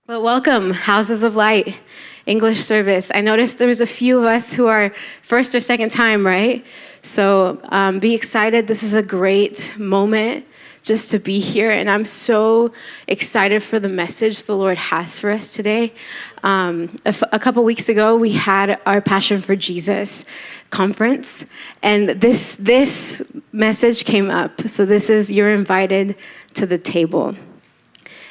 Well, welcome, Houses of Light, English service. I noticed there was a few of us who are first or second time, right? So be excited. This is a great moment just to be here. And I'm so excited for the message the Lord has for us today. A couple weeks ago, we had our Passion for Jesus conference. And this message came up. So this is, you're invited to the table.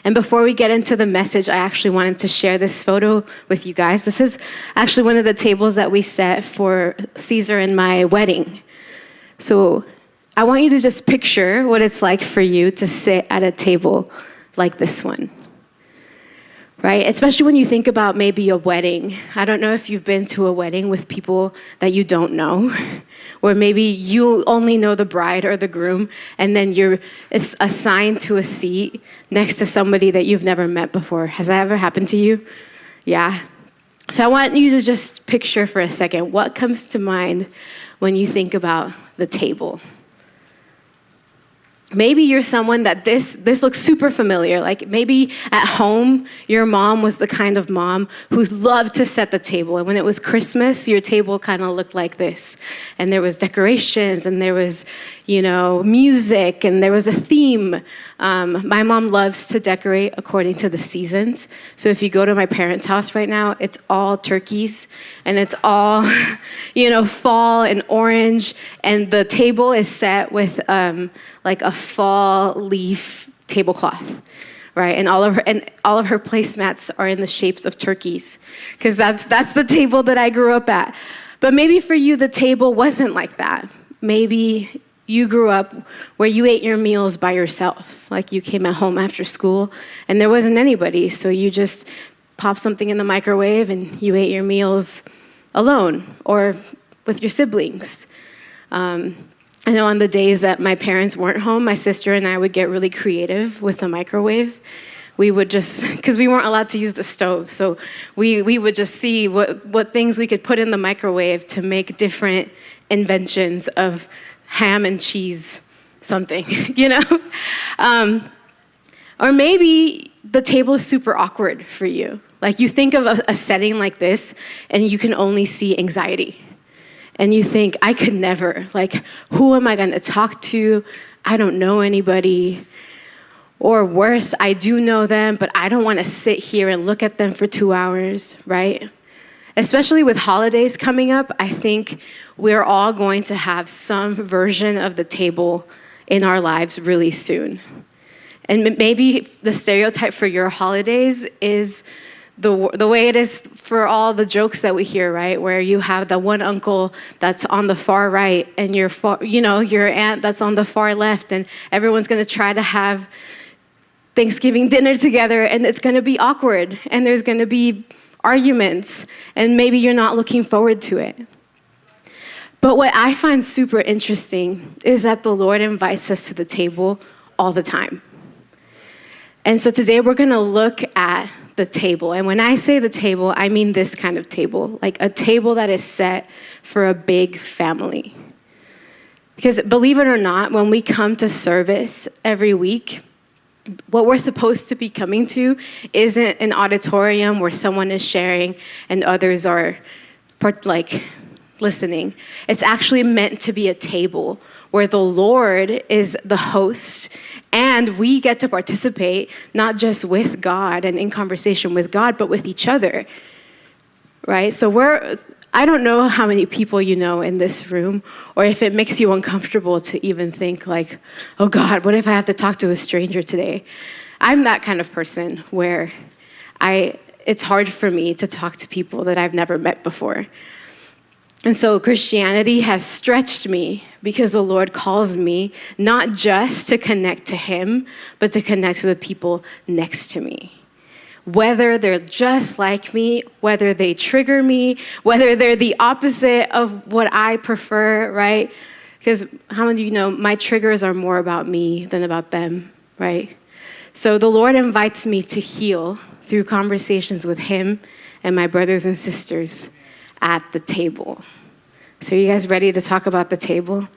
And before we get into the message, I actually wanted to share this photo with you guys. This is actually one of the tables that we set for Caesar and my wedding. So I want you to just picture what it's like for you to sit at a table like this one, right? Especially when you think about maybe a wedding. I don't know if you've been to a wedding with people that you don't know, or maybe you only know the bride or the groom, and then you're assigned to a seat next to somebody that you've never met before. Has that ever happened to you? Yeah. So I want you to just picture for a second what comes to mind when you think about the table. Maybe you're someone that this looks super familiar. Like maybe at home, your mom was the kind of mom who loved to set the table. And when it was Christmas, your table kind of looked like this. And there was decorations, and there was, music, and there was a theme. My mom loves to decorate according to the seasons. So if you go to my parents' house right now, it's all turkeys, and it's all, fall and orange. And the table is set with like a fall leaf tablecloth, right? And all of her placemats are in the shapes of turkeys, because that's the table that I grew up at. But maybe for you, the table wasn't like that. Maybe you grew up where you ate your meals by yourself, like you came at home after school and there wasn't anybody, so you just popped something in the microwave and you ate your meals alone or with your siblings. I know on the days that my parents weren't home, my sister and I would get really creative with the microwave. We would just, because we weren't allowed to use the stove, so we would just see what things we could put in the microwave to make different inventions of ham and cheese something, Or maybe the table is super awkward for you. Like you think of a setting like this and you can only see anxiety. And you think, I could never, like, who am I going to talk to? I don't know anybody. Or worse, I do know them, but I don't want to sit here and look at them for 2 hours, right? Especially with holidays coming up, I think we're all going to have some version of the table in our lives really soon. And maybe the stereotype for your holidays is the way it is for all the jokes that we hear, right? Where you have the one uncle that's on the far right and your aunt that's on the far left, and everyone's going to try to have Thanksgiving dinner together, and it's going to be awkward, and there's going to be arguments, and maybe you're not looking forward to it. But what I find super interesting is that the Lord invites us to the table all the time. And so today we're going to look at the table. And when I say the table, I mean this kind of table, like a table that is set for a big family. Because believe it or not, when we come to service every week, what we're supposed to be coming to isn't an auditorium where someone is sharing and others are listening. It's actually meant to be a table where the Lord is the host and we get to participate not just with God and in conversation with God, but with each other, right? So I don't know how many people you know in this room, or if it makes you uncomfortable to even think like, oh God, what if I have to talk to a stranger today? I'm that kind of person where it's hard for me to talk to people that I've never met before. And so Christianity has stretched me because the Lord calls me not just to connect to Him, but to connect to the people next to me. Whether they're just like me, whether they trigger me, whether they're the opposite of what I prefer, right? Because how many of you know my triggers are more about me than about them, right? So the Lord invites me to heal through conversations with Him and my brothers and sisters at the table. So are you guys ready to talk about the table?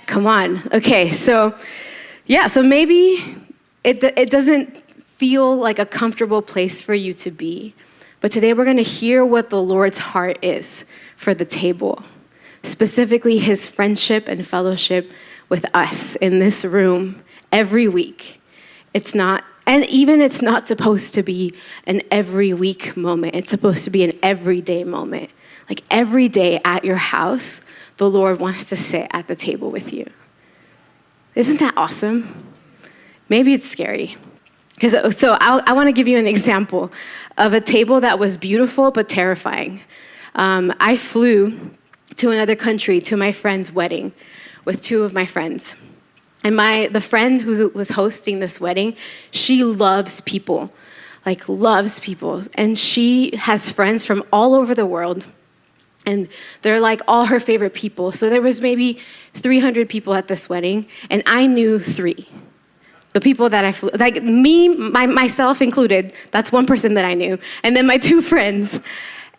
Come on. Okay, so maybe it doesn't feel like a comfortable place for you to be. But today we're going to hear what the Lord's heart is for the table, specifically his friendship and fellowship with us in this room every week. It's not supposed to be an every week moment. It's supposed to be an everyday moment. Like every day at your house, the Lord wants to sit at the table with you. Isn't that awesome? Maybe it's scary. So I want to give you an example of a table that was beautiful but terrifying. I flew to another country to my friend's wedding with two of my friends. And the friend who was hosting this wedding, she loves people, And she has friends from all over the world. And they're like all her favorite people. So there was maybe 300 people at this wedding, and I knew 3. The people that I flew, like me, myself included, that's one person that I knew. And then my 2 friends.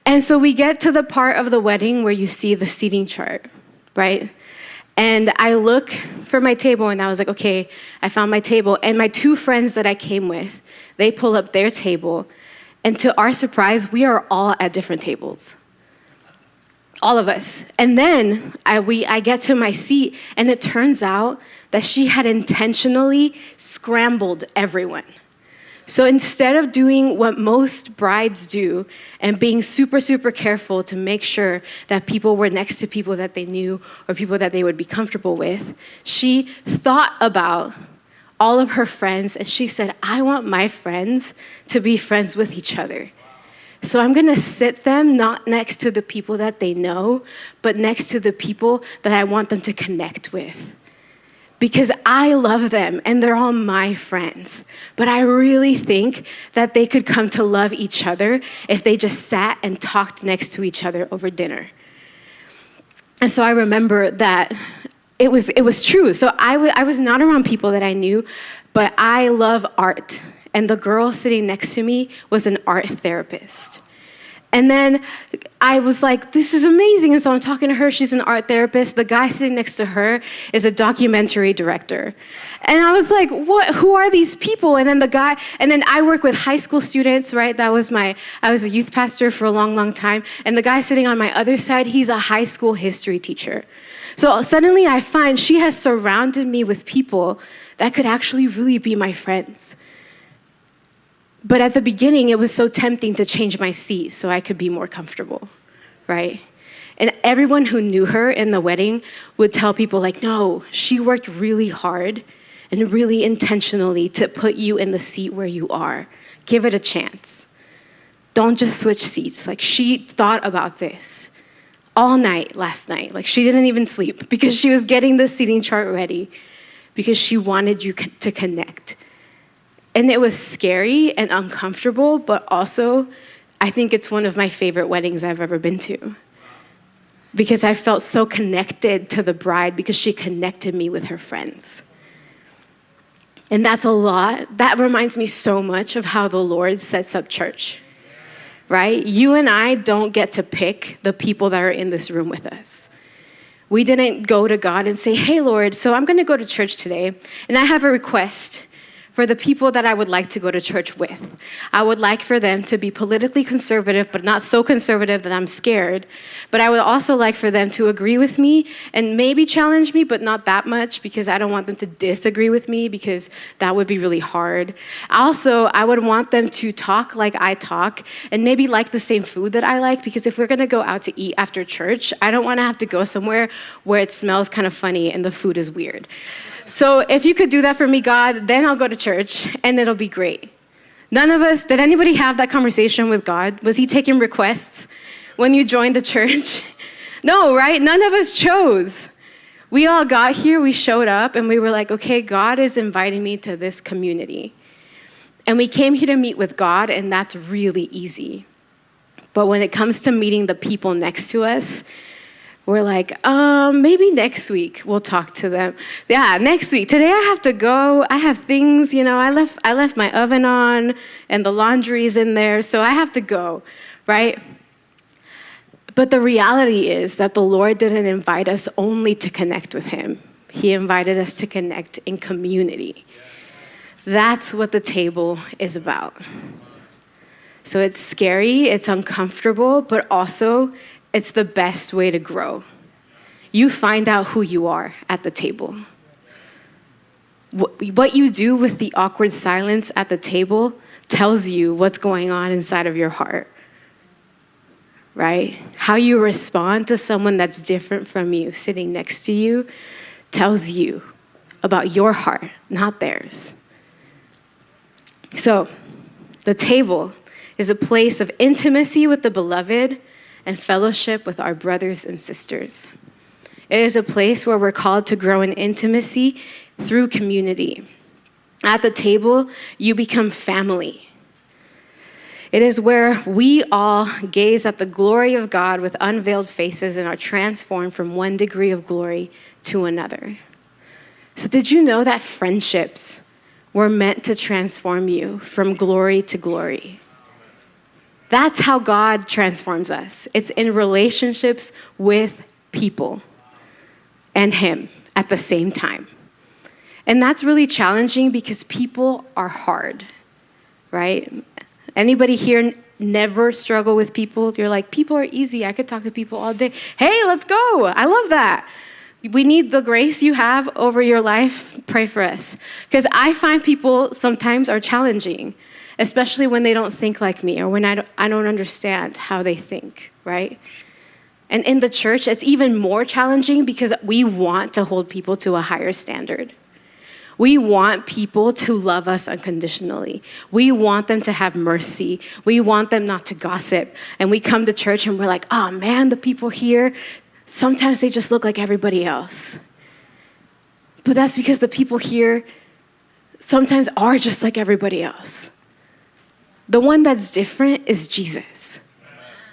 And so we get to the part of the wedding where you see the seating chart, right? And I look for my table, and I was like, okay, I found my table. And my 2 friends that I came with, they pull up their table. And to our surprise, we are all at different tables. All of us. And then I get to my seat, and it turns out that she had intentionally scrambled everyone. So instead of doing what most brides do and being super, super careful to make sure that people were next to people that they knew or people that they would be comfortable with, she thought about all of her friends, and she said, I want my friends to be friends with each other. So I'm going to sit them not next to the people that they know, but next to the people that I want them to connect with. Because I love them and they're all my friends. But I really think that they could come to love each other if they just sat and talked next to each other over dinner. And so I remember that it was true. So I was not around people that I knew, but I love art. And the girl sitting next to me was an art therapist. And then I was like, this is amazing. And so I'm talking to her. She's an art therapist. The guy sitting next to her is a documentary director. And I was like, what? Who are these people? And then I work with high school students, right? I was a youth pastor for a long, long time. And the guy sitting on my other side, he's a high school history teacher. So suddenly I find she has surrounded me with people that could actually really be my friends. But at the beginning, it was so tempting to change my seat so I could be more comfortable, right? And everyone who knew her in the wedding would tell people like, no, she worked really hard and really intentionally to put you in the seat where you are. Give it a chance. Don't just switch seats. Like, she thought about this all night last night. Like, she didn't even sleep because she was getting the seating chart ready because she wanted you to connect. And it was scary and uncomfortable, but also I think it's one of my favorite weddings I've ever been to because I felt so connected to the bride because she connected me with her friends. And that's a lot. That reminds me so much of how the Lord sets up church, right? You and I don't get to pick the people that are in this room with us. We didn't go to God and say, hey, Lord, so I'm going to go to church today, and I have a request for the people that I would like to go to church with. I would like for them to be politically conservative, but not so conservative that I'm scared. But I would also like for them to agree with me and maybe challenge me, but not that much because I don't want them to disagree with me because that would be really hard. Also, I would want them to talk like I talk and maybe like the same food that I like, because if we're gonna go out to eat after church, I don't wanna have to go somewhere where it smells kind of funny and the food is weird. So if you could do that for me, God, then I'll go to church and it'll be great. Did anybody have that conversation with God? Was he taking requests when you joined the church? No, right? None of us chose. We all got here, we showed up, and we were like, okay, God is inviting me to this community. And we came here to meet with God, and that's really easy. But when it comes to meeting the people next to us, we're like, maybe next week we'll talk to them. Yeah, next week. Today I have to go. I have things, I left my oven on and the laundry's in there, so I have to go, right? But the reality is that the Lord didn't invite us only to connect with him. He invited us to connect in community. That's what the table is about. So it's scary, it's uncomfortable, but also it's the best way to grow. You find out who you are at the table. What you do with the awkward silence at the table tells you what's going on inside of your heart, right? How you respond to someone that's different from you sitting next to you tells you about your heart, not theirs. So the table is a place of intimacy with the beloved and fellowship with our brothers and sisters. It is a place where we're called to grow in intimacy through community. At the table, you become family. It is where we all gaze at the glory of God with unveiled faces and are transformed from one degree of glory to another. So did you know that friendships were meant to transform you from glory to glory? That's how God transforms us. It's in relationships with people and Him at the same time. And that's really challenging because people are hard, right? Anybody here never struggle with people? You're like, people are easy. I could talk to people all day. Hey, let's go. I love that. We need the grace you have over your life. Pray for us. Because I find people sometimes are challenging, especially when they don't think like me or when I don't understand how they think, right? And in the church, it's even more challenging because we want to hold people to a higher standard. We want people to love us unconditionally. We want them to have mercy. We want them not to gossip. And we come to church and we're like, oh man, the people here, sometimes they just look like everybody else. But that's because the people here sometimes are just like everybody else. The one that's different is Jesus.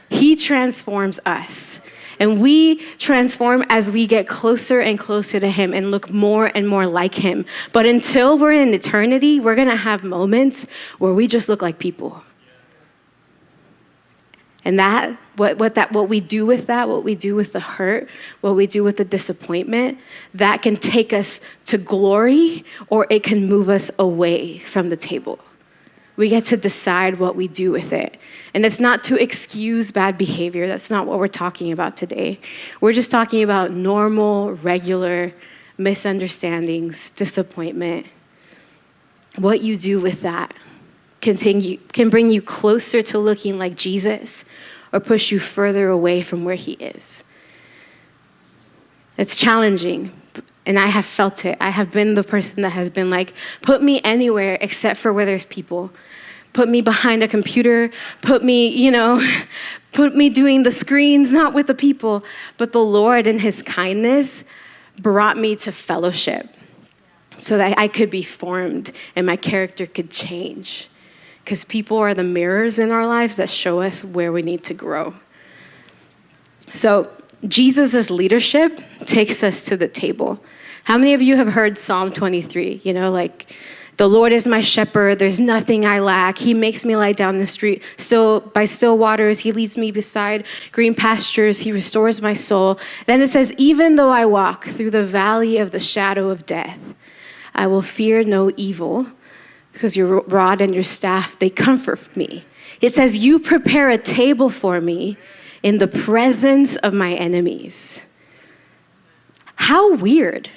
He transforms us. And we transform as we get closer and closer to Him and look more and more like Him. But until we're in eternity, we're going to have moments where we just look like people. And that, what we do with that, what we do with the hurt, what we do with the disappointment, that can take us to glory or it can move us away from the table. We get to decide what we do with it. And it's not to excuse bad behavior. That's not what we're talking about today. We're just talking about normal, regular misunderstandings, disappointment. What you do with that can bring you closer to looking like Jesus or push you further away from where He is. It's challenging, and I have felt it. I have been the person that has been like, put me anywhere except for where there's people. Put me behind a computer, put me doing the screens, not with the people. But the Lord in His kindness brought me to fellowship so that I could be formed and my character could change. Because people are the mirrors in our lives that show us where we need to grow. So Jesus' leadership takes us to the table. How many of you have heard Psalm 23? The Lord is my shepherd, there's nothing I lack. He makes me lie down in the street by still waters. He leads me beside green pastures. He restores my soul. Then it says, even though I walk through the valley of the shadow of death, I will fear no evil because your rod and your staff, they comfort me. It says, you prepare a table for me in the presence of my enemies. How weird.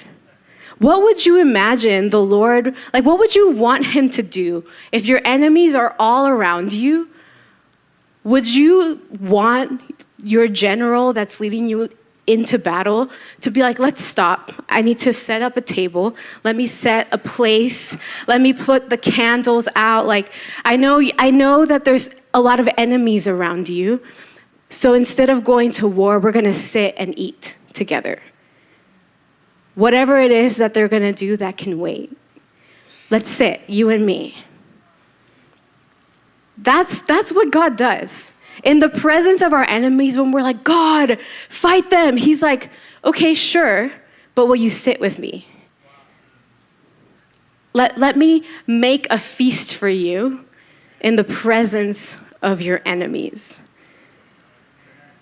What would you imagine the Lord, what would you want Him to do if your enemies are all around you? Would you want your general that's leading you into battle to be like, let's stop. I need to set up a table. Let me set a place. Let me put the candles out. I know that there's a lot of enemies around you. So instead of going to war, we're going to sit and eat together. Whatever it is that they're going to do, that can wait. Let's sit, you and me. That's what God does. In the presence of our enemies, when we're like, God, fight them. He's like, okay, sure, but will you sit with me? Let me make a feast for you in the presence of your enemies.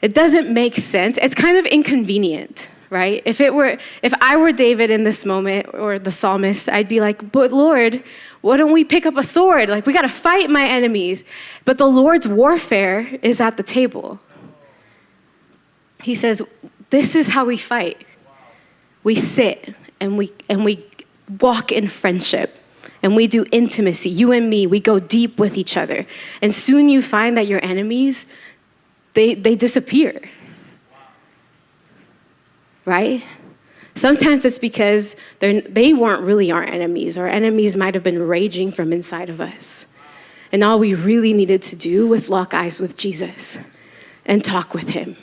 It doesn't make sense. It's kind of inconvenient, right? If I were David in this moment, or the psalmist, I'd be like, but Lord, why don't we pick up a sword? Like, we got to fight my enemies. But the Lord's warfare is at the table. He says, this is how we fight. We sit and we walk in friendship, and we do intimacy. You and me, we go deep with each other. And soon you find that your enemies, they disappear. Right? Sometimes it's because they weren't really our enemies. Our enemies might have been raging from inside of us. And all we really needed to do was lock eyes with Jesus and talk with him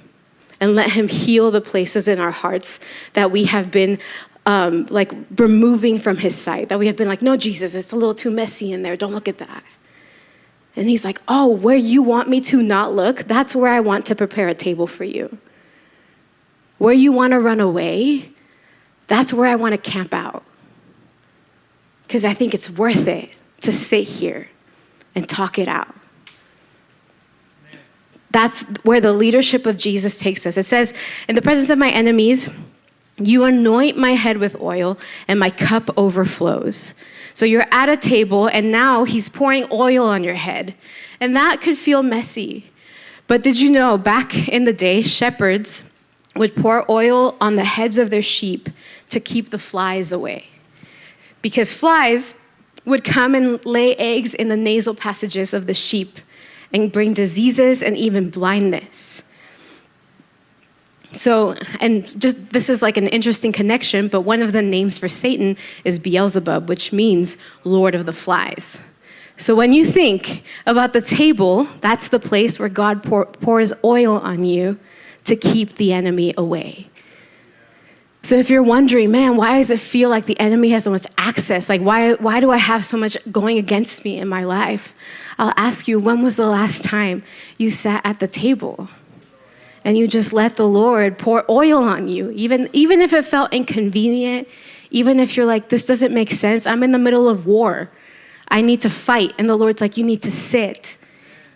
and let him heal the places in our hearts that we have been removing from his sight, that we have been like, no, Jesus, it's a little too messy in there. Don't look at that. And he's like, oh, where you want me to not look, that's where I want to prepare a table for you. Where you want to run away, that's where I want to camp out. Because I think it's worth it to sit here and talk it out. That's where the leadership of Jesus takes us. It says, in the presence of my enemies, you anoint my head with oil and my cup overflows. So you're at a table and now he's pouring oil on your head. And that could feel messy. But did you know back in the day, shepherds would pour oil on the heads of their sheep to keep the flies away. Because flies would come and lay eggs in the nasal passages of the sheep and bring diseases and even blindness. So, and just this is like an interesting connection, but one of the names for Satan is Beelzebub, which means Lord of the Flies. So when you think about the table, that's the place where God pours oil on you to keep the enemy away. So if you're wondering, man, why does it feel like the enemy has so much access? Like, why do I have so much going against me in my life? I'll ask you, when was the last time you sat at the table and you just let the Lord pour oil on you? Even if it felt inconvenient, even if you're like, this doesn't make sense. I'm in the middle of war. I need to fight. And the Lord's like, you need to sit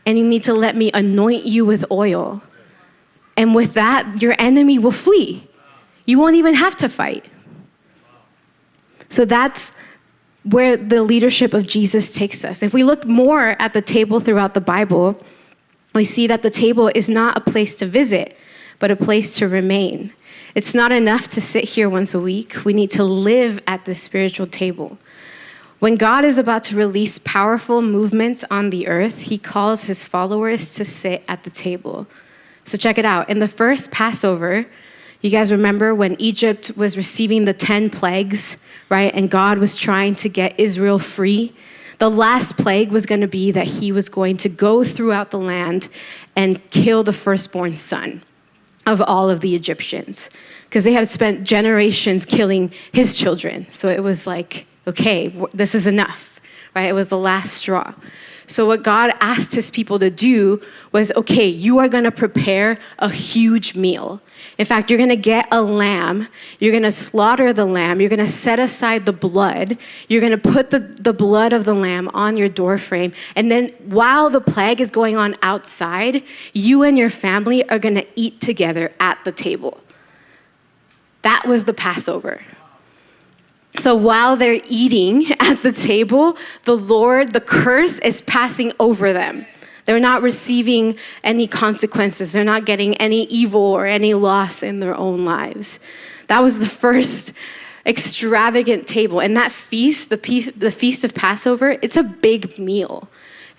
and you need to let me anoint you with oil. And with that, your enemy will flee. You won't even have to fight. So that's where the leadership of Jesus takes us. If we look more at the table throughout the Bible, we see that the table is not a place to visit, but a place to remain. It's not enough to sit here once a week. We need to live at the spiritual table. When God is about to release powerful movements on the earth, he calls his followers to sit at the table. So check it out. In the first Passover, you guys remember when Egypt was receiving the 10 plagues, right? And God was trying to get Israel free. The last plague was going to be that he was going to go throughout the land and kill the firstborn son of all of the Egyptians, because they had spent generations killing his children. So it was like, okay, this is enough, right? It was the last straw. So what God asked his people to do was, okay, you are going to prepare a huge meal. In fact, you're going to get a lamb. You're going to slaughter the lamb. You're going to set aside the blood. You're going to put the blood of the lamb on your doorframe. And then while the plague is going on outside, you and your family are going to eat together at the table. That was the Passover. So while they're eating at the table, the curse is passing over them. They're not receiving any consequences. They're not getting any evil or any loss in their own lives. That was the first extravagant table. And that feast, the Feast of Passover, it's a big meal.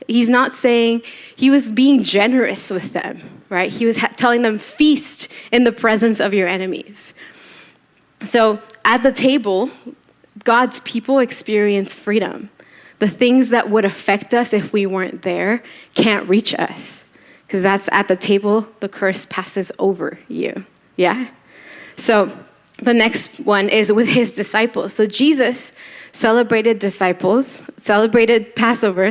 He's not saying, he was being generous with them, right? He was telling them, feast in the presence of your enemies. So at the table, God's people experience freedom. The things that would affect us if we weren't there can't reach us, because that's at the table, the curse passes over you. Yeah? So the next one is with his disciples. So Jesus celebrated Passover,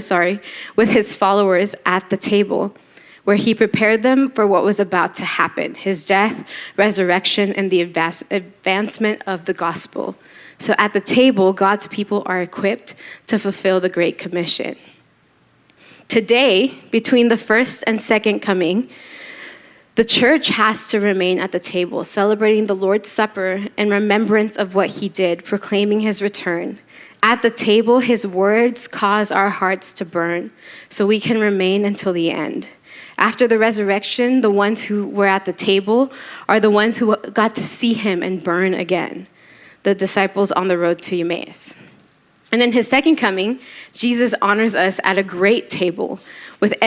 with his followers at the table, where he prepared them for what was about to happen, his death, resurrection, and the advancement of the gospel. So at the table, God's people are equipped to fulfill the Great Commission. Today, between the first and second coming, The church has to remain at the table, celebrating the Lord's Supper in remembrance of what he did, proclaiming his return. At the table, his words cause our hearts to burn, so we can remain until the end. After the resurrection, the ones who were at the table are the ones who got to see him and burn again, the disciples on the road to Emmaus. And in his second coming, Jesus honors us at a great table with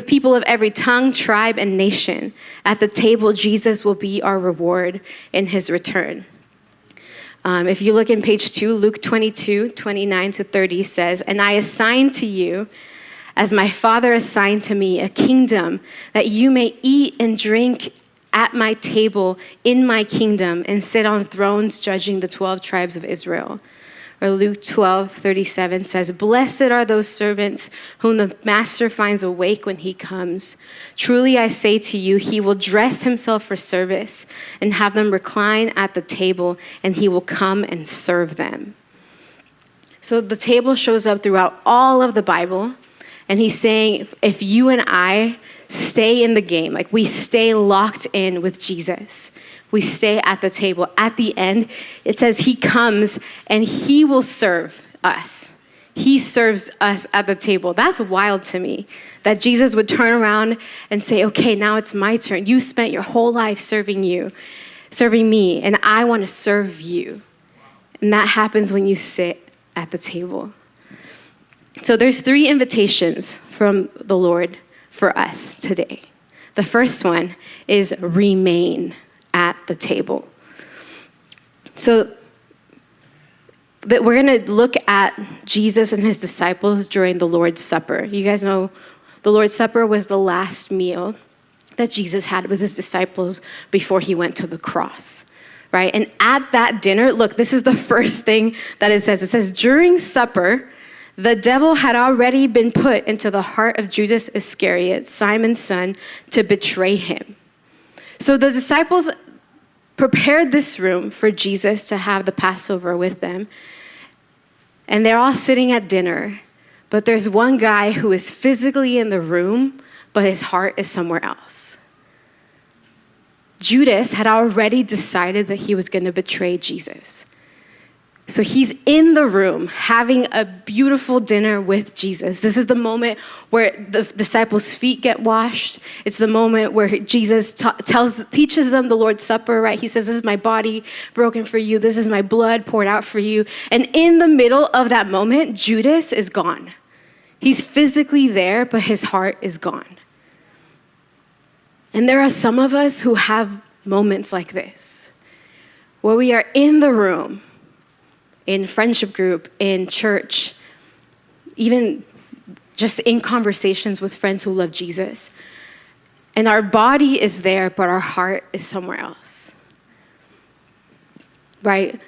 people of every tongue, tribe, and nation. At the table, Jesus will be our reward in his return. If you look in page 2, Luke 22:29-30 says, "And I assign to you, as my Father assigned to me, a kingdom that you may eat and drink at my table in my kingdom and sit on thrones judging the 12 tribes of Israel." Or Luke 12:37 says, "Blessed are those servants whom the master finds awake when he comes. Truly I say to you, he will dress himself for service and have them recline at the table, and he will come and serve them." So the table shows up throughout all of the Bible, and he's saying if you and I stay in the game, like we stay locked in with Jesus, we stay at the table. At the end, it says he comes and he will serve us. He serves us at the table. That's wild to me, that Jesus would turn around and say, okay, now it's my turn. You spent your whole life serving me, and I want to serve you. And that happens when you sit at the table. So there's 3 invitations from the Lord for us today. The first one is remain at the table. So that we're going to look at Jesus and his disciples during the Lord's Supper. You guys know the Lord's Supper was the last meal that Jesus had with his disciples before he went to the cross, right? And at that dinner, look, this is the first thing that it says. It says, during supper, the devil had already been put into the heart of Judas Iscariot, Simon's son, to betray him. So the disciples prepared this room for Jesus to have the Passover with them. And they're all sitting at dinner, but there's one guy who is physically in the room, but his heart is somewhere else. Judas had already decided that he was going to betray Jesus. So he's in the room having a beautiful dinner with Jesus. This is the moment where the disciples' feet get washed. It's the moment where Jesus teaches them the Lord's Supper, right? He says, this is my body broken for you. This is my blood poured out for you. And in the middle of that moment, Judas is gone. He's physically there, but his heart is gone. And there are some of us who have moments like this, where we are in the room, in friendship group, in church, even just in conversations with friends who love Jesus. And our body is there, but our heart is somewhere else, right?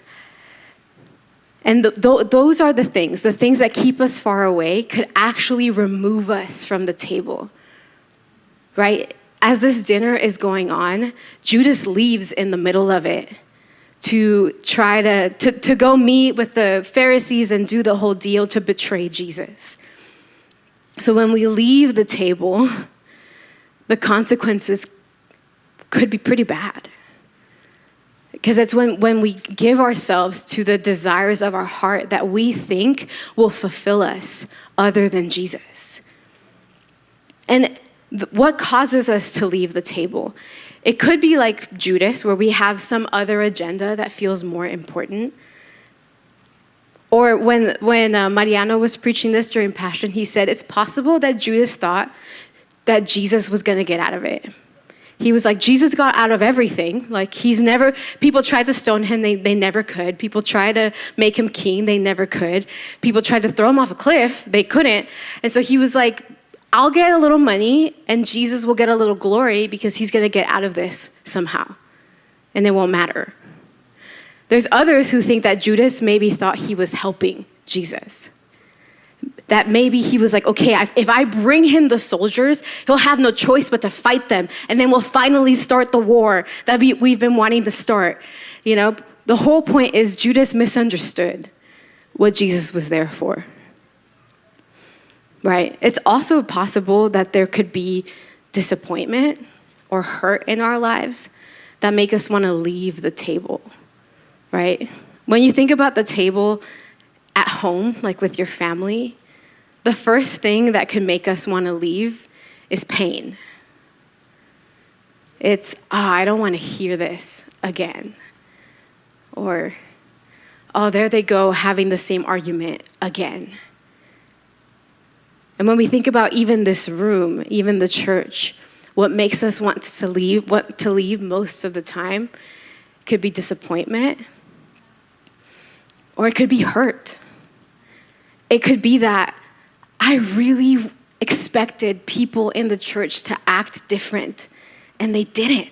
And those are the things that keep us far away could actually remove us from the table, right? As this dinner is going on, Judas leaves in the middle of it to try to go meet with the Pharisees and do the whole deal to betray Jesus. So when we leave the table, the consequences could be pretty bad. Because it's when we give ourselves to the desires of our heart that we think will fulfill us other than Jesus. And what causes us to leave the table? It could be like Judas, where we have some other agenda that feels more important. Or when Mariano was preaching this during Passion, he said it's possible that Judas thought that Jesus was going to get out of it. He was like, Jesus got out of everything. Like people tried to stone him, they never could. People tried to make him king, they never could. People tried to throw him off a cliff, they couldn't. And so he was like, I'll get a little money and Jesus will get a little glory because he's going to get out of this somehow. And it won't matter. There's others who think that Judas maybe thought he was helping Jesus. That maybe he was like, okay, if I bring him the soldiers, he'll have no choice but to fight them. And then we'll finally start the war that we've been wanting to start. You know, the whole point is Judas misunderstood what Jesus was there for. Right? It's also possible that there could be disappointment or hurt in our lives that make us want to leave the table, right? When you think about the table at home, like with your family, the first thing that can make us want to leave is pain. It's, I don't want to hear this again. Or, oh, there they go having the same argument again. And when we think about even this room, even the church, what makes us want to leave most of the time could be disappointment, or it could be hurt. It could be that I really expected people in the church to act different, and they didn't.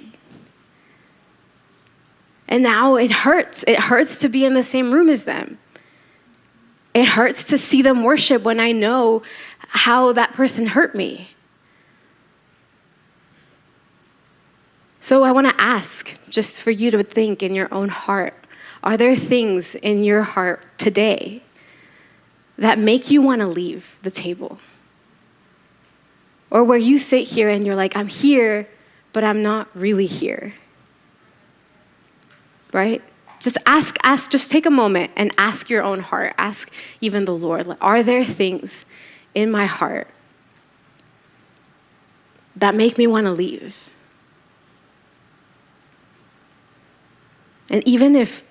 And now it hurts. It hurts to be in the same room as them. It hurts to see them worship when I know how that person hurt me. So I want to ask, just for you to think in your own heart, are there things in your heart today that make you want to leave the table? Or where you sit here and you're like, I'm here, but I'm not really here. Right? Just just take a moment and ask your own heart. Ask even the Lord, like, are there things in my heart that make me want to leave? And even if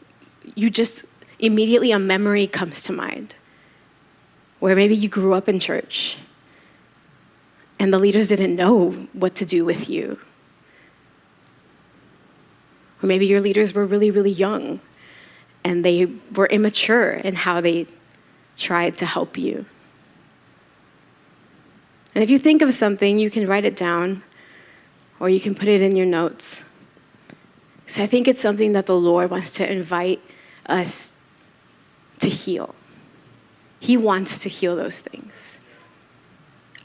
you just immediately a memory comes to mind, where maybe you grew up in church and the leaders didn't know what to do with you. Or maybe your leaders were really, really young and they were immature in how they tried to help you. And if you think of something, you can write it down or you can put it in your notes. So I think it's something that the Lord wants to invite us to heal. He wants to heal those things.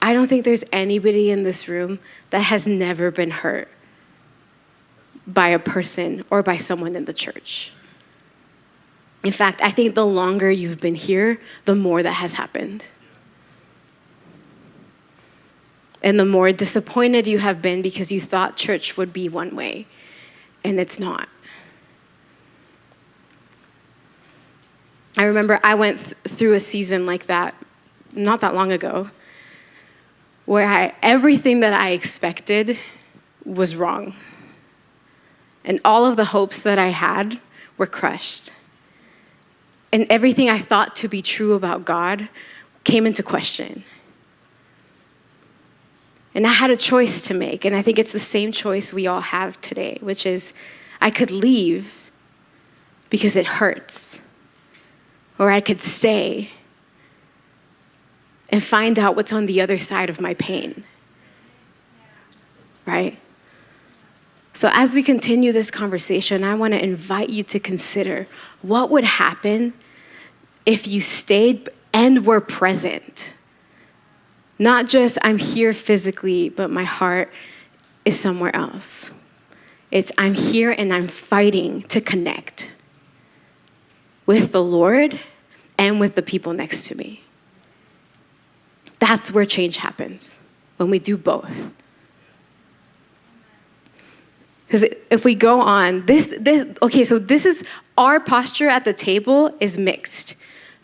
I don't think there's anybody in this room that has never been hurt by a person or by someone in the church. In fact, I think the longer you've been here, the more that has happened. And the more disappointed you have been because you thought church would be one way, and it's not. I remember I went through a season like that not that long ago, where everything that I expected was wrong. And all of the hopes that I had were crushed. And everything I thought to be true about God came into question. And I had a choice to make, and I think it's the same choice we all have today, which is I could leave because it hurts, or I could stay and find out what's on the other side of my pain, right? So as we continue this conversation, I want to invite you to consider what would happen if you stayed and were present. Not just I'm here physically, but my heart is somewhere else. It's I'm here and I'm fighting to connect with the Lord and with the people next to me. That's where change happens, when we do both. Because if we go on, this is our posture at the table is mixed.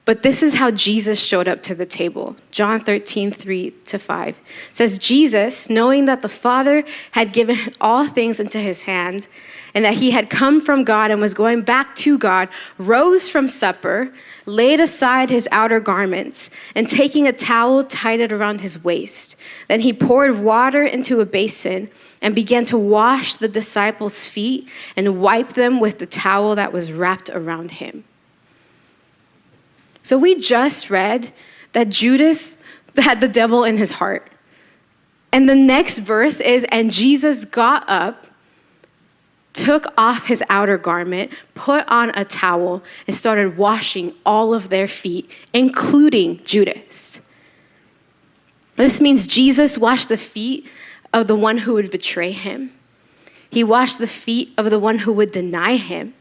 But this is how Jesus showed up to the table. John 13:3-5 says, Jesus, knowing that the Father had given all things into his hand, and that he had come from God and was going back to God, rose from supper, laid aside his outer garments, and taking a towel, tied it around his waist. Then he poured water into a basin and began to wash the disciples' feet and wipe them with the towel that was wrapped around him. So we just read that Judas had the devil in his heart. And the next verse is, and Jesus got up, took off his outer garment, put on a towel, and started washing all of their feet, including Judas. This means Jesus washed the feet of the one who would betray him. He washed the feet of the one who would deny him.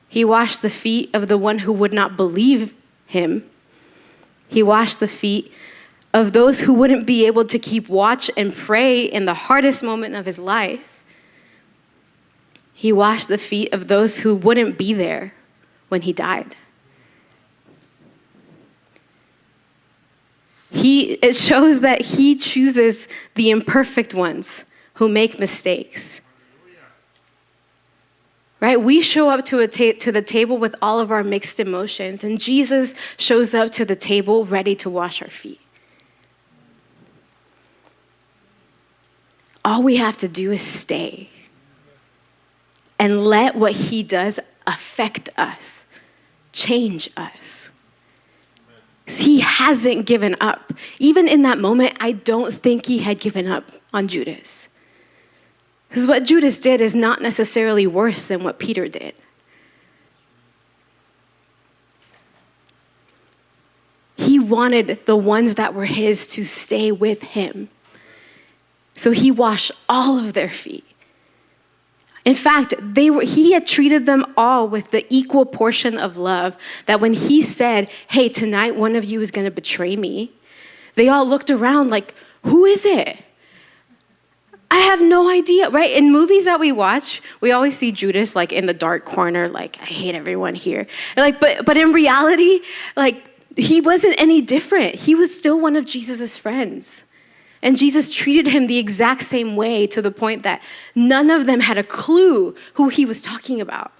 He washed the feet of the one who would not believe him. He washed the feet of those who wouldn't be able to keep watch and pray in the hardest moment of his life. He washed the feet of those who wouldn't be there when he died. It shows that he chooses the imperfect ones who make mistakes. Right? We show up to the table with all of our mixed emotions, and Jesus shows up to the table ready to wash our feet. All we have to do is stay and let what he does affect us, change us. He hasn't given up. Even in that moment, I don't think he had given up on Judas. Because what Judas did is not necessarily worse than what Peter did. He wanted the ones that were his to stay with him. So he washed all of their feet. In fact, he had treated them all with the equal portion of love that when he said, hey, tonight one of you is going to betray me, they all looked around like, who is it? I have no idea, right? In movies that we watch, we always see Judas like in the dark corner, like, I hate everyone here. Like, but in reality, like, he wasn't any different. He was still one of Jesus's friends. And Jesus treated him the exact same way to the point that none of them had a clue who he was talking about.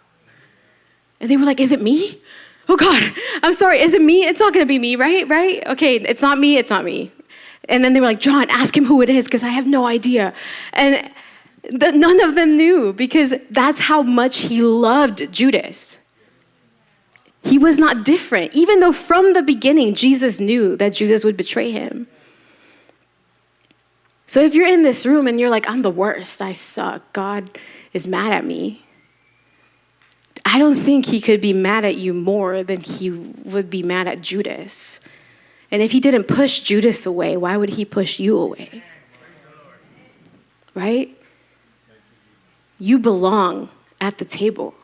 And they were like, is it me? Oh God, I'm sorry, is it me? It's not gonna be me, right? Right? Okay, it's not me. And then they were like, John, ask him who it is because I have no idea. And none of them knew because that's how much he loved Judas. He was not different, even though from the beginning, Jesus knew that Judas would betray him. So if you're in this room and you're like, I'm the worst, I suck, God is mad at me, I don't think he could be mad at you more than he would be mad at Judas. And if he didn't push Judas away, why would he push you away? Right? You belong at the table.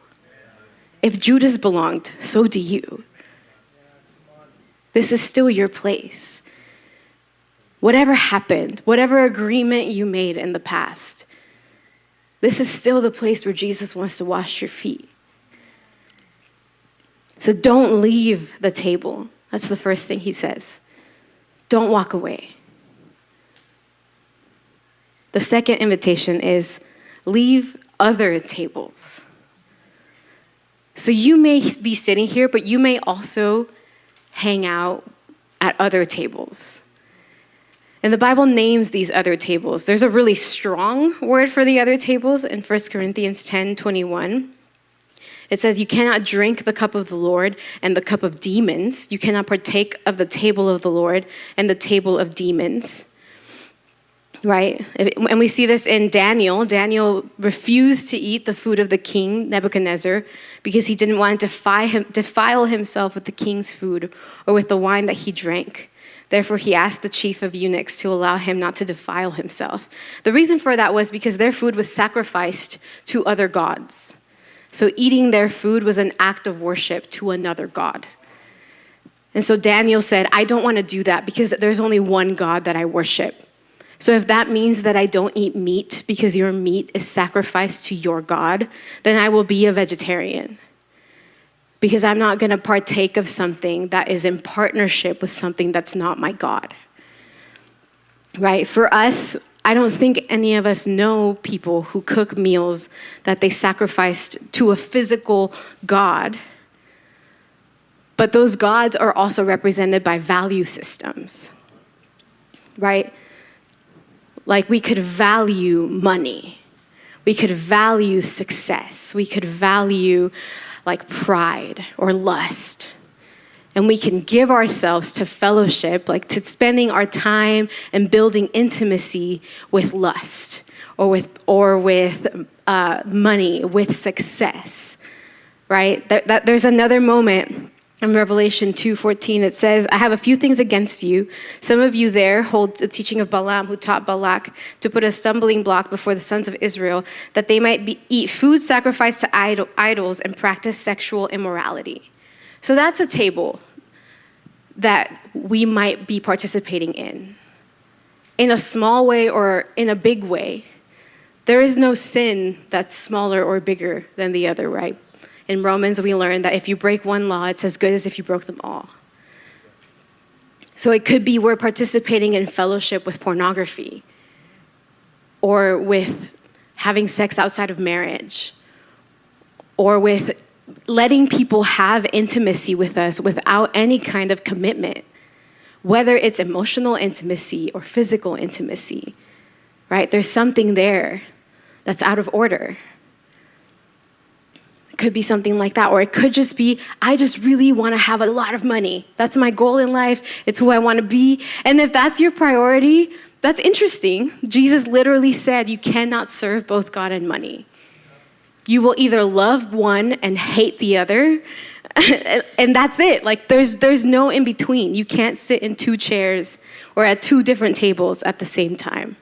If Judas belonged, so do you. This is still your place. Whatever happened, whatever agreement you made in the past, this is still the place where Jesus wants to wash your feet. So don't leave the table. That's the first thing he says. Don't walk away. The second invitation is leave other tables. So you may be sitting here, but you may also hang out at other tables. And the Bible names these other tables. There's a really strong word for the other tables in 1 Corinthians 10:21. It says, you cannot drink the cup of the Lord and the cup of demons. You cannot partake of the table of the Lord and the table of demons. Right? And we see this in Daniel. Daniel refused to eat the food of the king, Nebuchadnezzar, because he didn't want to defile himself with the king's food or with the wine that he drank. Therefore, he asked the chief of eunuchs to allow him not to defile himself. The reason for that was because their food was sacrificed to other gods. So eating their food was an act of worship to another god. And so Daniel said, I don't want to do that because there's only one God that I worship. So if that means that I don't eat meat because your meat is sacrificed to your God, then I will be a vegetarian. Because I'm not going to partake of something that is in partnership with something that's not my God. Right? For us, I don't think any of us know people who cook meals that they sacrificed to a physical God. But those gods are also represented by value systems. Right? Like we could value money. We could value success. We could value like pride or lust. And we can give ourselves to fellowship, like to spending our time and building intimacy with lust or with money, with success, right? There's another moment in Revelation 2:14, it says, I have a few things against you. Some of you there hold the teaching of Balaam, who taught Balak to put a stumbling block before the sons of Israel, that they might eat food sacrificed to idols and practice sexual immorality. So that's a table. that we might be participating in a small way or in a big way. There is no sin that's smaller or bigger than the other, right? In Romans, we learn that if you break one law, it's as good as if you broke them all. So it could be we're participating in fellowship with pornography, or with having sex outside of marriage, or with letting people have intimacy with us without any kind of commitment, whether it's emotional intimacy or physical intimacy, right? There's something there that's out of order. It could be something like that, or it could just be, I just really want to have a lot of money. That's my goal in life. It's who I want to be. And if that's your priority, that's interesting. Jesus literally said you cannot serve both God and money. You will either love one and hate the other, and that's it. Like there's no in between. You can't sit in two chairs or at two different tables at the same time.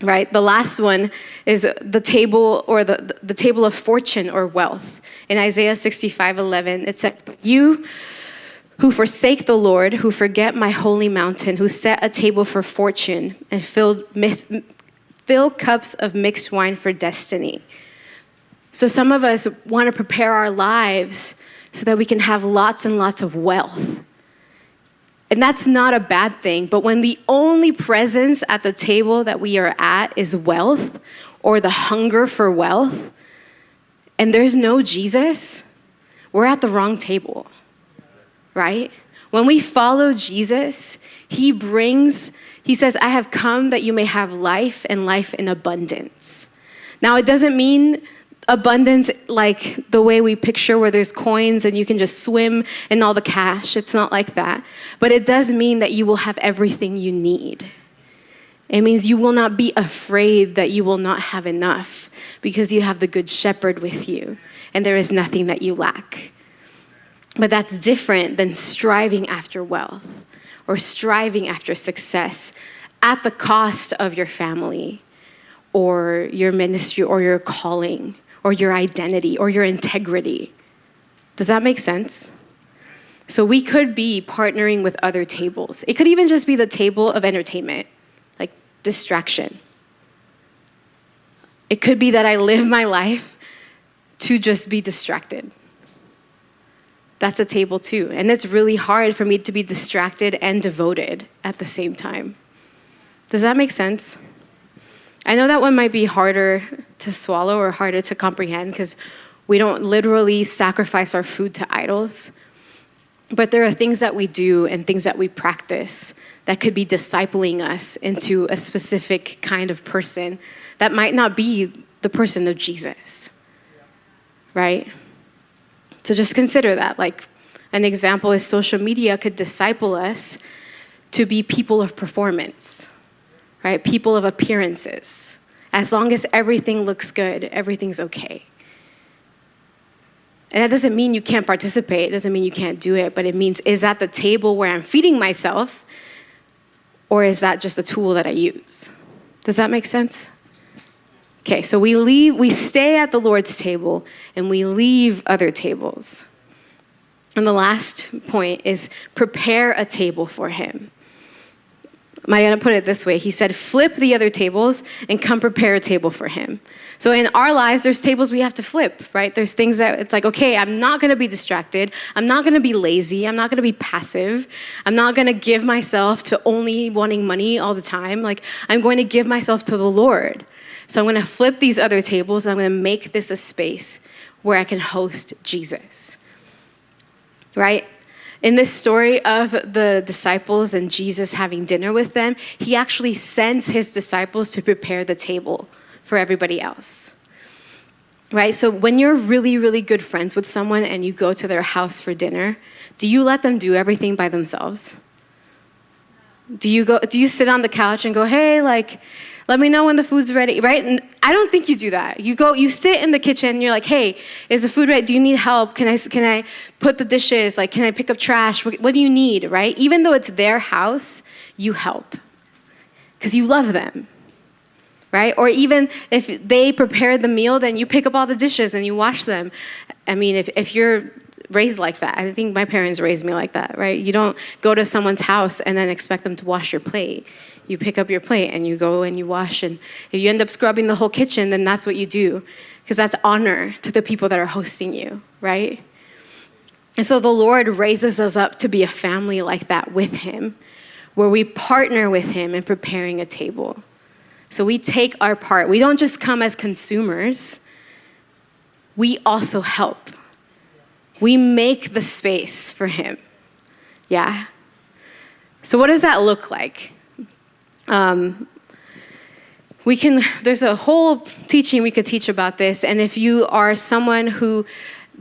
Right? The last one is the table, or the table of fortune or wealth. In Isaiah 65:11, it says, "But you who forsake the Lord, who forget my holy mountain, who set a table for fortune and fill cups of mixed wine for destiny." So some of us want to prepare our lives so that we can have lots and lots of wealth. And that's not a bad thing, but when the only presence at the table that we are at is wealth, or the hunger for wealth, and there's no Jesus, we're at the wrong table, right? When we follow Jesus, he says, "I have come that you may have life and life in abundance." Now, it doesn't mean abundance like the way we picture, where there's coins and you can just swim in all the cash. It's not like that. But it does mean that you will have everything you need. It means you will not be afraid that you will not have enough, because you have the good shepherd with you and there is nothing that you lack. But that's different than striving after wealth or striving after success at the cost of your family or your ministry or your calling or your identity, or your integrity. Does that make sense? So we could be partnering with other tables. It could even just be the table of entertainment, like distraction. It could be that I live my life to just be distracted. That's a table too. And it's really hard for me to be distracted and devoted at the same time. Does that make sense? I know that one might be harder to swallow or harder to comprehend, because we don't literally sacrifice our food to idols. But there are things that we do and things that we practice that could be discipling us into a specific kind of person that might not be the person of Jesus, right? So just consider that. Like, an example is social media could disciple us to be people of performance, right? People of appearances. As long as everything looks good, everything's okay. And that doesn't mean you can't participate. It doesn't mean you can't do it. But it means, is that the table where I'm feeding myself? Or is that just a tool that I use? Does that make sense? Okay, so we stay at the Lord's table and we leave other tables. And the last point is prepare a table for him. Mariana put it this way. He said, flip the other tables and come prepare a table for him. So in our lives, there's tables we have to flip, right? There's things that it's like, okay, I'm not going to be distracted. I'm not going to be lazy. I'm not going to be passive. I'm not going to give myself to only wanting money all the time. Like, I'm going to give myself to the Lord. So I'm going to flip these other tables. And I'm going to make this a space where I can host Jesus, right? In this story of the disciples and Jesus having dinner with them, he actually sends his disciples to prepare the table for everybody else, right? So when you're really, really good friends with someone and you go to their house for dinner, do you let them do everything by themselves? Do you sit on the couch and go, hey, like, let me know when the food's ready, right? And I don't think you do that. You sit in the kitchen and you're like, hey, is the food ready? Do you need help? Can I put the dishes? Like, can I pick up trash? What do you need, right? Even though it's their house, you help because you love them, right? Or even if they prepared the meal, then you pick up all the dishes and you wash them. I mean, if you're raised like that. I think my parents raised me like that, right? You don't go to someone's house and then expect them to wash your plate. You pick up your plate and you go and you wash. And if you end up scrubbing the whole kitchen, then that's what you do, because that's honor to the people that are hosting you, right? And so the Lord raises us up to be a family like that with him, where we partner with him in preparing a table. So we take our part. We don't just come as consumers. We also help. We make the space for him. Yeah? So what does that look like? There's a whole teaching we could teach about this. And if you are someone who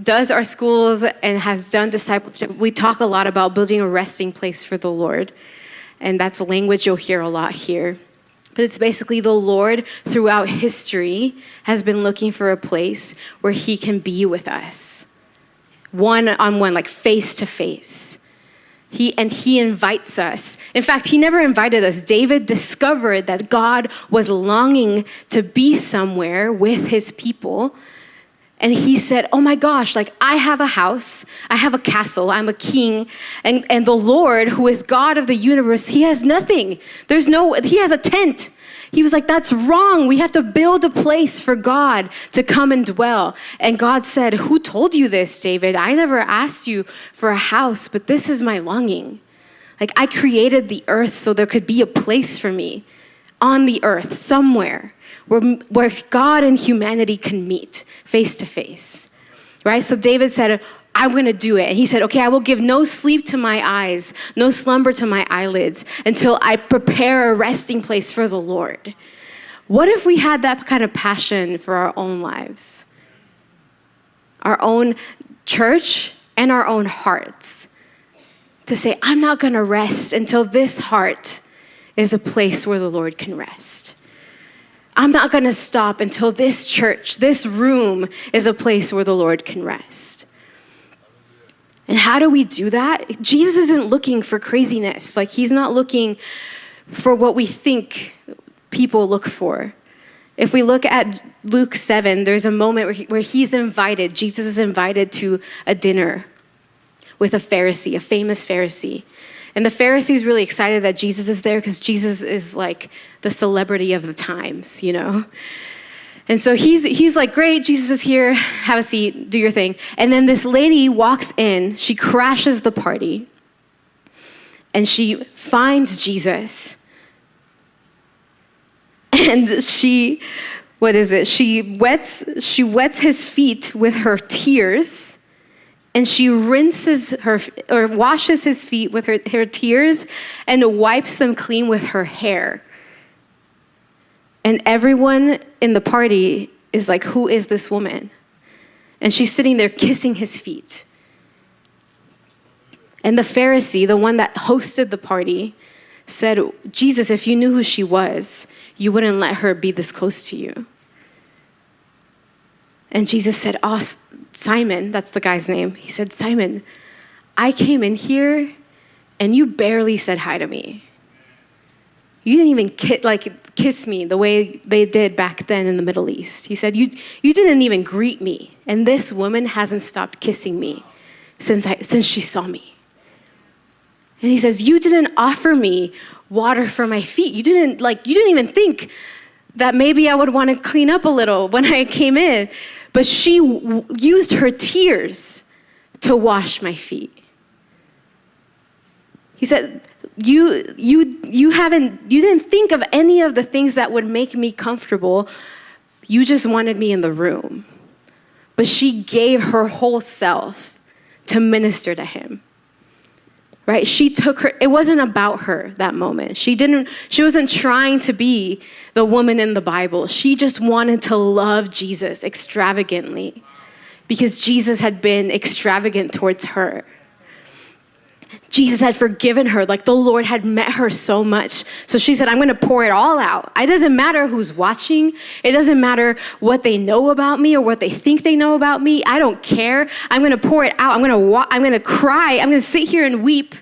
does our schools and has done discipleship, we talk a lot about building a resting place for the Lord. And that's language you'll hear a lot here. But it's basically the Lord throughout history has been looking for a place where he can be with us. One-on-one, like face to face. He invites us. In fact, he never invited us. David discovered that God was longing to be somewhere with his people. And he said, oh my gosh, like I have a house, I have a castle, I'm a king. And the Lord, who is God of the universe, he has nothing. He has a tent. He was like, that's wrong. We have to build a place for God to come and dwell. And God said, who told you this, David? I never asked you for a house, but this is my longing. Like I created the earth so there could be a place for me on the earth somewhere where God and humanity can meet face to face, right? So David said, I'm going to do it. And he said, okay, I will give no sleep to my eyes, no slumber to my eyelids until I prepare a resting place for the Lord. What if we had that kind of passion for our own lives, our own church and our own hearts, to say, I'm not going to rest until this heart is a place where the Lord can rest. I'm not going to stop until this church, this room is a place where the Lord can rest. And how do we do that? Jesus isn't looking for craziness. Like he's not looking for what we think people look for. If we look at Luke 7, there's a moment where he's invited, Jesus is invited to a dinner with a Pharisee, a famous Pharisee. And the Pharisee's really excited that Jesus is there because Jesus is like the celebrity of the times, you know? And so he's like, great, Jesus is here, have a seat, do your thing. And then this lady walks in, she crashes the party, and she finds Jesus. And she wets his feet with her tears, and she washes his feet with her tears and wipes them clean with her hair. And everyone in the party is like, who is this woman? And she's sitting there kissing his feet. And the Pharisee, the one that hosted the party, said, Jesus, if you knew who she was, you wouldn't let her be this close to you. And Jesus said, oh, Simon, that's the guy's name. He said, Simon, I came in here and you barely said hi to me. You didn't even kiss me the way they did back then in the Middle East. He said, you didn't even greet me. And this woman hasn't stopped kissing me since she saw me. And he says, you didn't offer me water for my feet. You didn't even think that maybe I would want to clean up a little when I came in. But she used her tears to wash my feet. He said, you didn't think of any of the things that would make me comfortable. You just wanted me in the room. But she gave her whole self to minister to him. Right? It wasn't about her that moment. She wasn't trying to be the woman in the Bible. She just wanted to love Jesus extravagantly because Jesus had been extravagant towards her. Jesus had forgiven her, like the Lord had met her so much. So she said, I'm going to pour it all out. It doesn't matter who's watching. It doesn't matter what they know about me or what they think they know about me. I don't care. I'm going to pour it out. I'm going to cry. I'm going to sit here and weep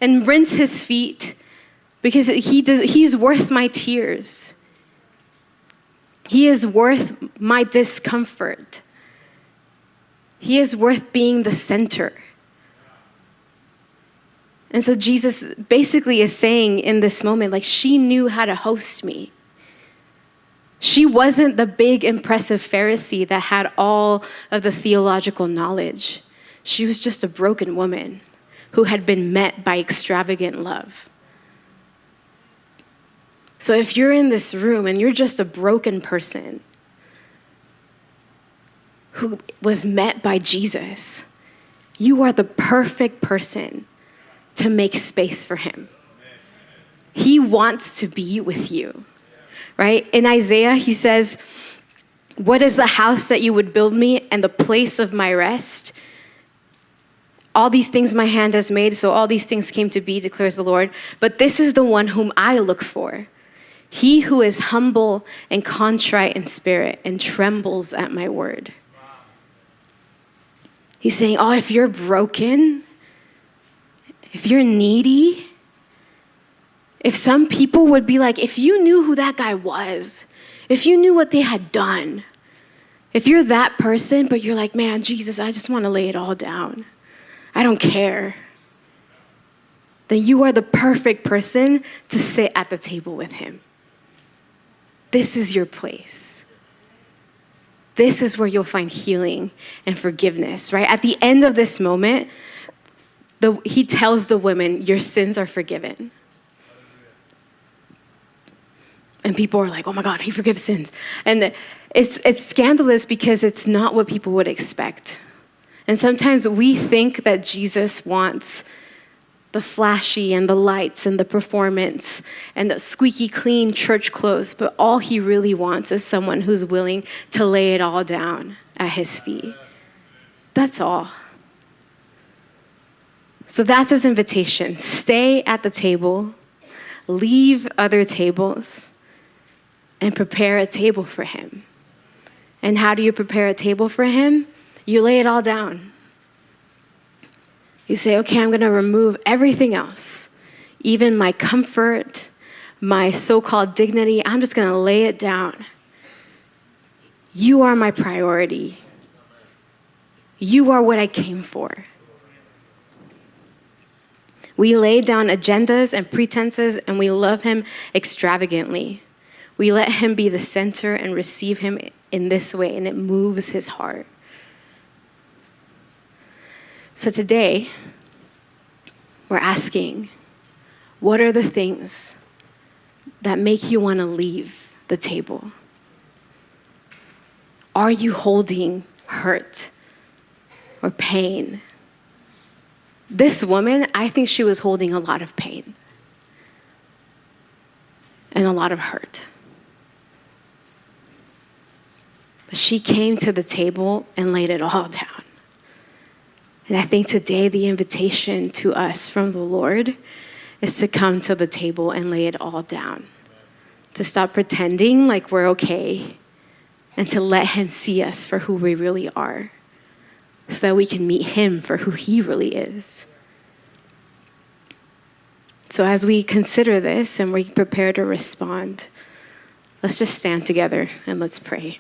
and rinse his feet because he's worth my tears. He is worth my discomfort. He is worth being the center. And so Jesus basically is saying in this moment, like, she knew how to host me. She wasn't the big, impressive Pharisee that had all of the theological knowledge. She was just a broken woman who had been met by extravagant love. So if you're in this room and you're just a broken person who was met by Jesus, you are the perfect person to make space for him. He wants to be with you, right? In Isaiah, he says, "What is the house that you would build me and the place of my rest? All these things my hand has made, so all these things came to be, declares the Lord. But this is the one whom I look for. He who is humble and contrite in spirit and trembles at my word." He's saying, oh, if you're broken, if you're needy, if some people would be like, if you knew who that guy was, if you knew what they had done, if you're that person, but you're like, man, Jesus, I just want to lay it all down. I don't care. Then you are the perfect person to sit at the table with him. This is your place. This is where you'll find healing and forgiveness, right? At the end of this moment, he tells the women, your sins are forgiven. And people are like, oh my God, he forgives sins. And it's scandalous because it's not what people would expect. And sometimes we think that Jesus wants the flashy and the lights and the performance and the squeaky clean church clothes, but all he really wants is someone who's willing to lay it all down at his feet. That's all. So that's his invitation. Stay at the table, leave other tables, and prepare a table for him. And how do you prepare a table for him? You lay it all down. You say, okay, I'm going to remove everything else, even my comfort, my so-called dignity. I'm just going to lay it down. You are my priority. You are what I came for. We lay down agendas and pretenses, and we love him extravagantly. We let him be the center and receive him in this way, and it moves his heart. So today, we're asking, what are the things that make you want to leave the table? Are you holding hurt or pain? This woman, I think she was holding a lot of pain and a lot of hurt. But she came to the table and laid it all down. And I think today the invitation to us from the Lord is to come to the table and lay it all down. To stop pretending like we're okay and to let him see us for who we really are so that we can meet him for who he really is. So as we consider this and we prepare to respond, let's just stand together and let's pray.